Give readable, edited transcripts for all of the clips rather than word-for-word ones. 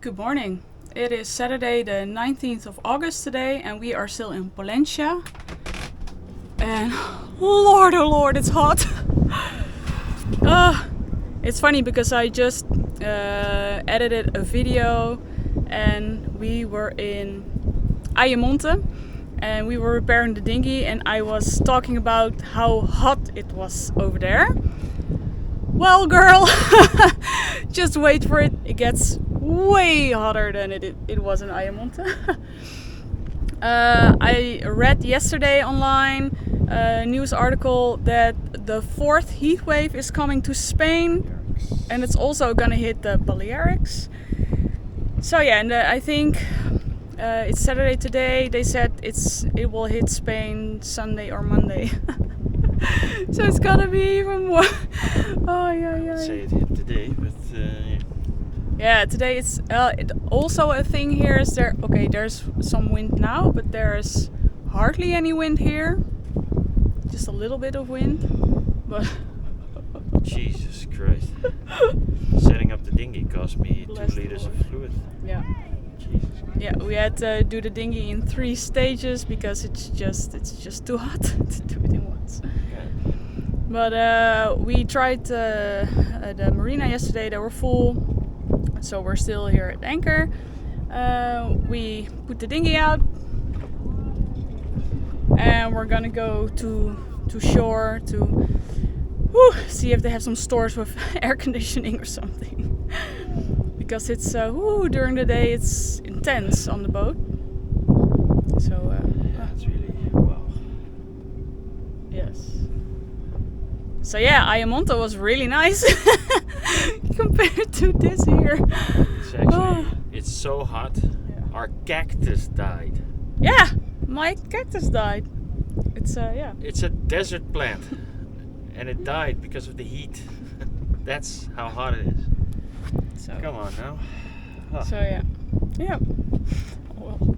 Good morning. It is Saturday the 19th of August today and we are still in Pollensa. And Lord, oh Lord, it's hot. It's funny because I just edited a video and we were in Ayamonte and we were repairing the dinghy and I was talking about how hot it was over there. Well, girl, just wait for it. It gets way hotter than it was in Ayamonte. I read yesterday online a news article that the fourth heat wave is coming to Spain and it's also gonna hit the Balearics. So yeah, and I think it's Saturday today. They said it will hit Spain Sunday or Monday. So it's gonna be even more. Oh yeah. I'd say it hit today, but yeah, today it's also a thing here is there. Okay, there's some wind now, but there's hardly any wind here. Just a little bit of wind, but Jesus Christ! Setting up the dinghy cost me 2 Bless the liters of Lord. fluid. yeah. Jesus Christ. Yeah, we had to do the dinghy in 3 stages because it's just too hot to do it in once. Okay. But we tried the marina yesterday. They were full, so we're still here at anchor. We put the dinghy out, and we're gonna go to shore to see if they have some stores with air conditioning or something. Because it's during the day it's intense on the boat. So Yeah, it's really wow. yes. So yeah, Ayamonte was really nice compared to this here. It's actually it's so hot. Yeah. Our cactus died. Yeah, my cactus died. It's yeah. It's a desert plant, and it died because of the heat. That's how hot it is. So Come on now. Oh. So yeah. Well.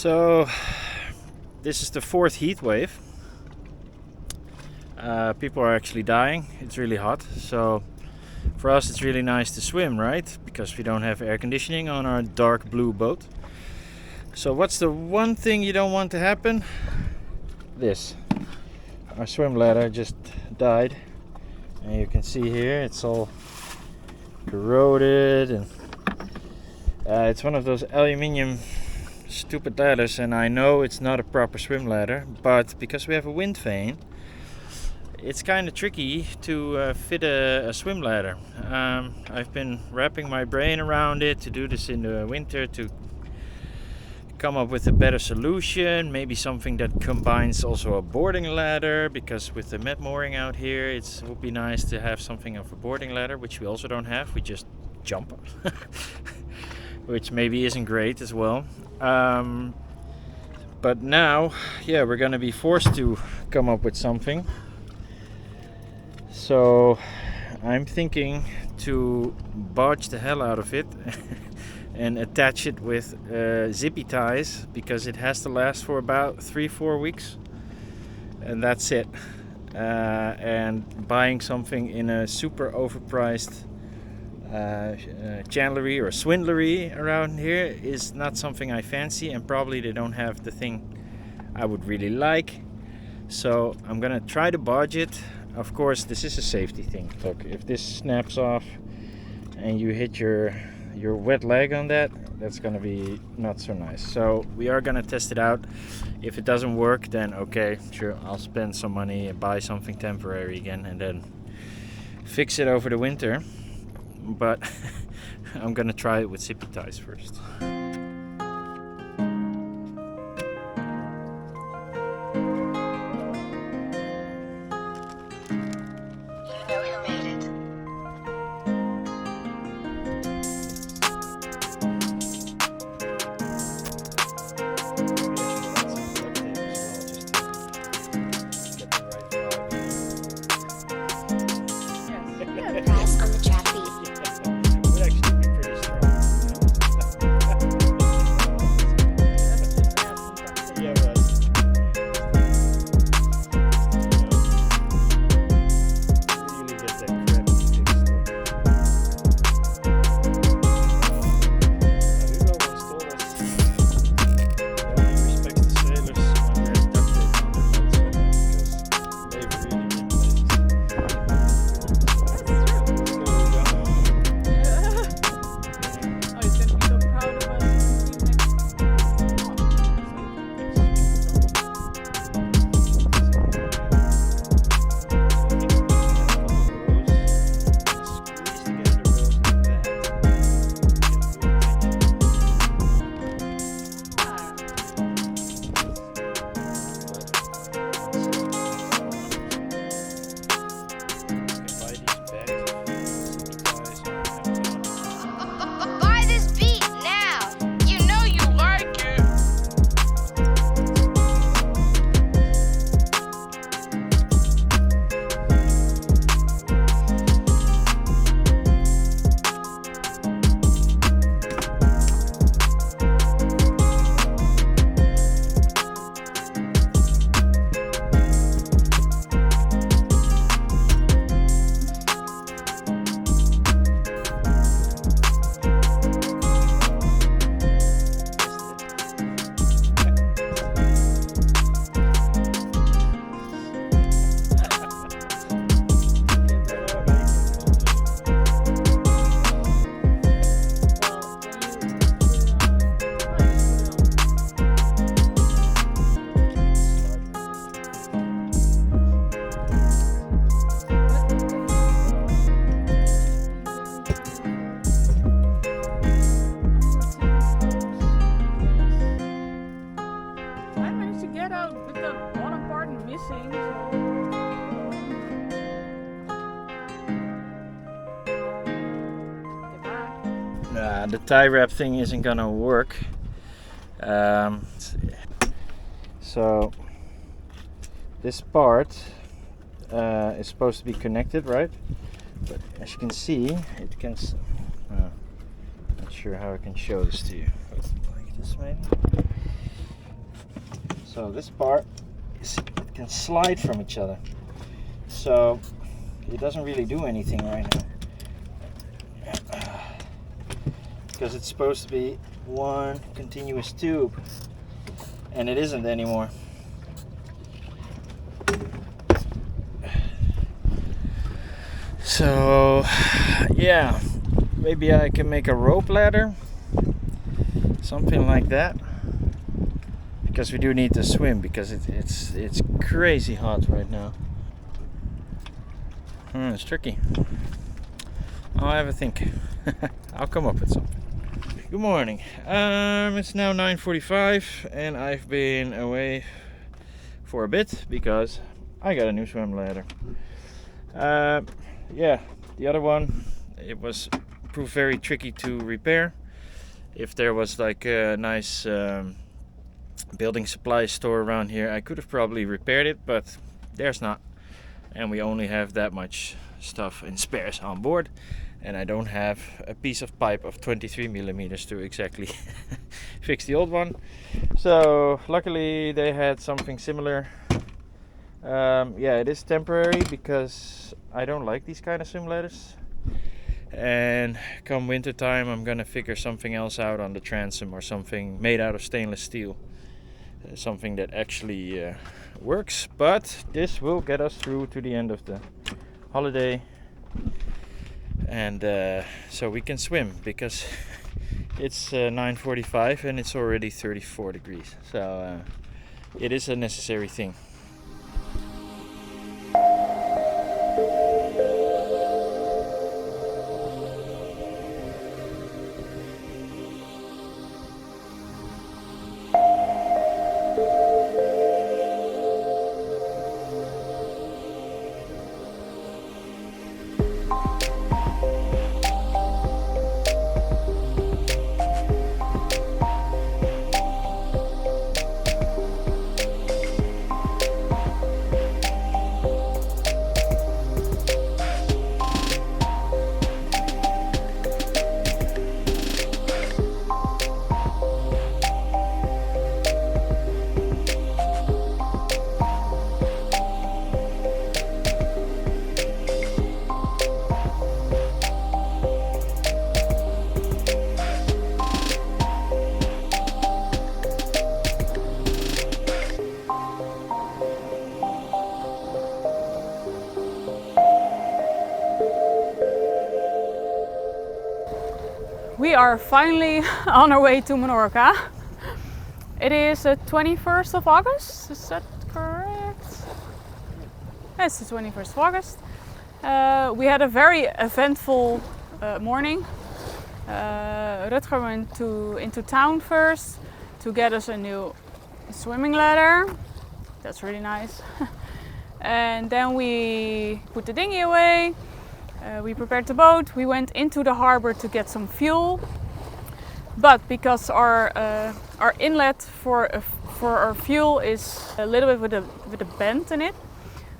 So this is the 4th heat wave. People are actually dying. It's really hot. So for us it's really nice to swim, right? Because we don't have air conditioning on our dark blue boat. So what's the one thing you don't want to happen? This. Our swim ladder just died. And you can see here it's all corroded, and it's one of those aluminium stupid ladders, and I know it's not a proper swim ladder, but because we have a wind vane it's kind of tricky to fit a swim ladder. I've been wrapping my brain around it to do this in the winter, to come up with a better solution, maybe something that combines also a boarding ladder, because with the mat mooring out here it would be nice to have something of a boarding ladder, which we also don't have. We just jump which maybe isn't great as well. But now, yeah, we're gonna be forced to come up with something. So I'm thinking to bodge the hell out of it and attach it with zippy ties, because it has to last for about 3-4 weeks, and that's it. And buying something in a super overpriced chandlery or swindlery around here is not something I fancy, and probably they don't have the thing I would really like. So I'm gonna try to bodge it. Of course, this is a safety thing. Look, if this snaps off and you hit your wet leg on that, that's gonna be not so nice. So we are gonna test it out. If it doesn't work, then okay, sure, I'll spend some money and buy something temporary again and then fix it over the winter. But I'm gonna try it with zippy ties first. The tie wrap thing isn't gonna work. So this part is supposed to be connected, right? But as you can see, it can. Not sure how I can show this to you. Like this, maybe. So this part it can slide from each other. So it doesn't really do anything right now. Because it's supposed to be one continuous tube, and it isn't anymore. So yeah, maybe I can make a rope ladder, something like that, because we do need to swim, because it's crazy hot right now. It's tricky. I'll have a think. I'll come up with something. Good morning. It's now 9:45 and I've been away for a bit because I got a new swim ladder. Yeah, the other one, it was proved very tricky to repair. If there was like a nice building supply store around here, I could have probably repaired it, but there's not. And we only have that much stuff in spares on board. And I don't have a piece of pipe of 23 millimeters to exactly fix the old one. So luckily they had something similar. Yeah, it is temporary because I don't like these kind of swim ladders. And come winter time I'm gonna figure something else out on the transom, or something made out of stainless steel. Something that actually works. But this will get us through to the end of the holiday. And so we can swim, because it's 9:45 and it's already 34 degrees. So it is a necessary thing. We are finally on our way to Menorca. It is the 21st of August, is that correct? It's the 21st of August. We had a very eventful morning. Rutger went into town first to get us a new swimming ladder. That's really nice. And then we put the dinghy away. We prepared the boat. We went into the harbor to get some fuel, but because our inlet for our fuel is a little bit with a bend in it,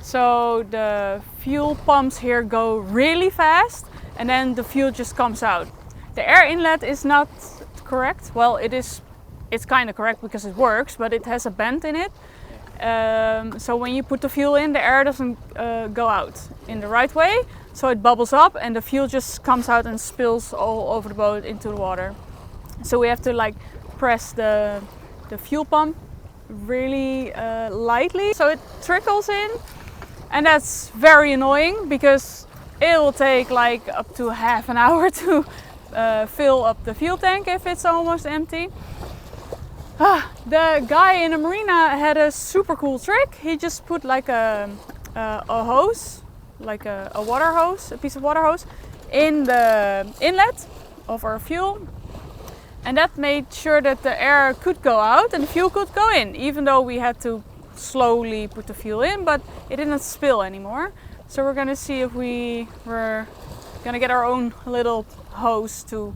so the fuel pumps here go really fast, and then the fuel just comes out. The air inlet is not correct. Well, it's kind of correct because it works, but it has a bend in it. So when you put the fuel in, the air doesn't go out in the right way. So it bubbles up and the fuel just comes out and spills all over the boat into the water. So we have to like press the fuel pump really lightly so it trickles in, and that's very annoying because it will take like up to half an hour to fill up the fuel tank if it's almost empty. The guy in the marina had a super cool trick. He just put like a hose, like a water hose, a piece of water hose, in the inlet of our fuel, and that made sure that the air could go out and the fuel could go in, even though we had to slowly put the fuel in, but it didn't spill anymore. So we're gonna see if we're gonna get our own little hose to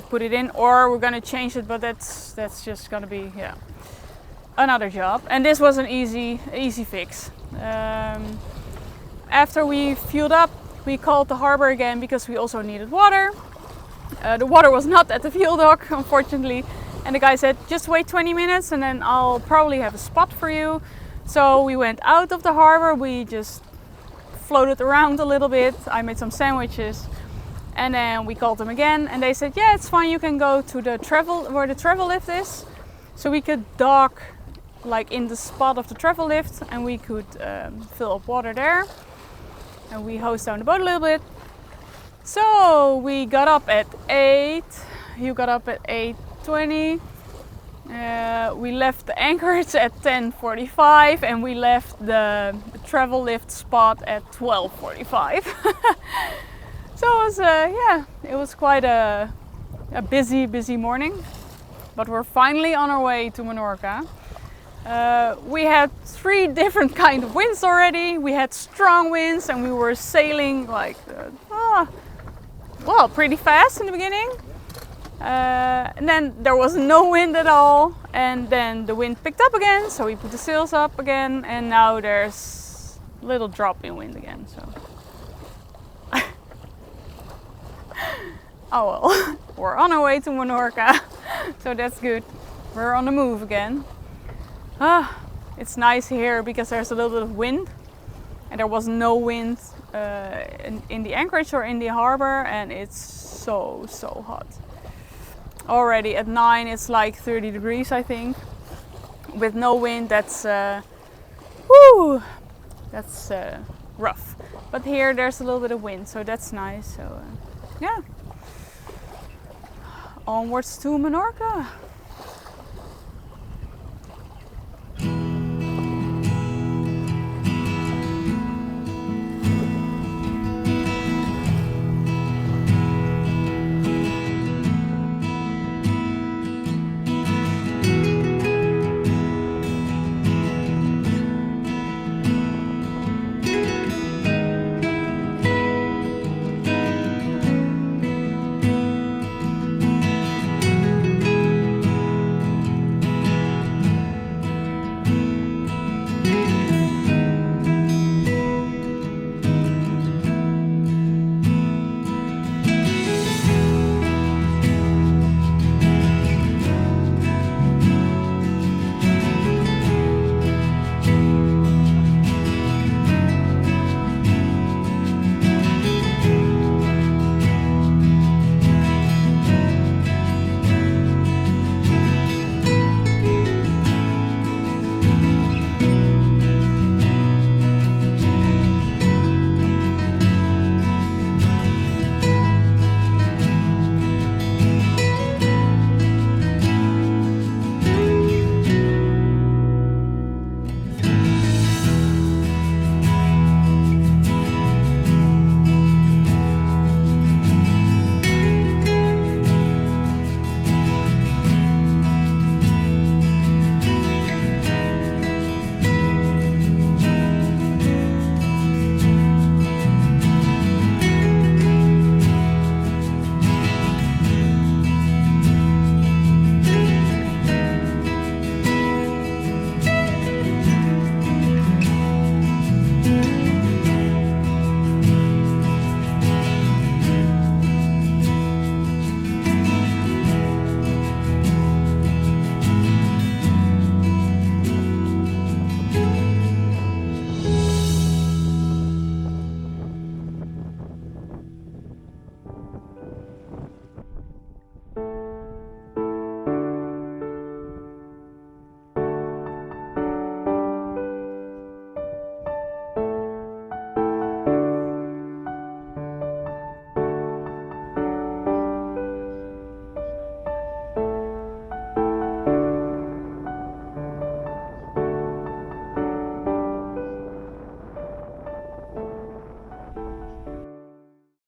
put it in, or we're gonna change it, but that's just gonna be another job. And this was an easy fix. After we fueled up, we called the harbor again because we also needed water. The water was not at the fuel dock, unfortunately, And the guy said, just wait 20 minutes and then I'll probably have a spot for you. So we went out of the harbor, we just floated around a little bit. I made some sandwiches. And then we called them again and they said, yeah, it's fine, you can go to the where the travel lift is. So we could dock like in the spot of the travel lift and we could fill up water there. And we hosed down the boat a little bit. So we got up at 8, you got up at 8:20. We left the anchorage at 10:45 and we left the travel lift spot at 12:45. So it was, it was quite a busy morning. But we're finally on our way to Menorca. We had 3 different kind of winds already. We had strong winds and we were sailing like, pretty fast in the beginning. And then there was no wind at all. And then the wind picked up again, so we put the sails up again. And now there's a little drop in wind again, so. Oh well, we're on our way to Menorca, so that's good. We're on the move again. It's nice here because there's a little bit of wind and there was no wind in the anchorage or in the harbor, and it's so hot. Already at 9 it's like 30 degrees I think. With no wind that's rough. But here there's a little bit of wind, so that's nice. So yeah. Onwards to Menorca.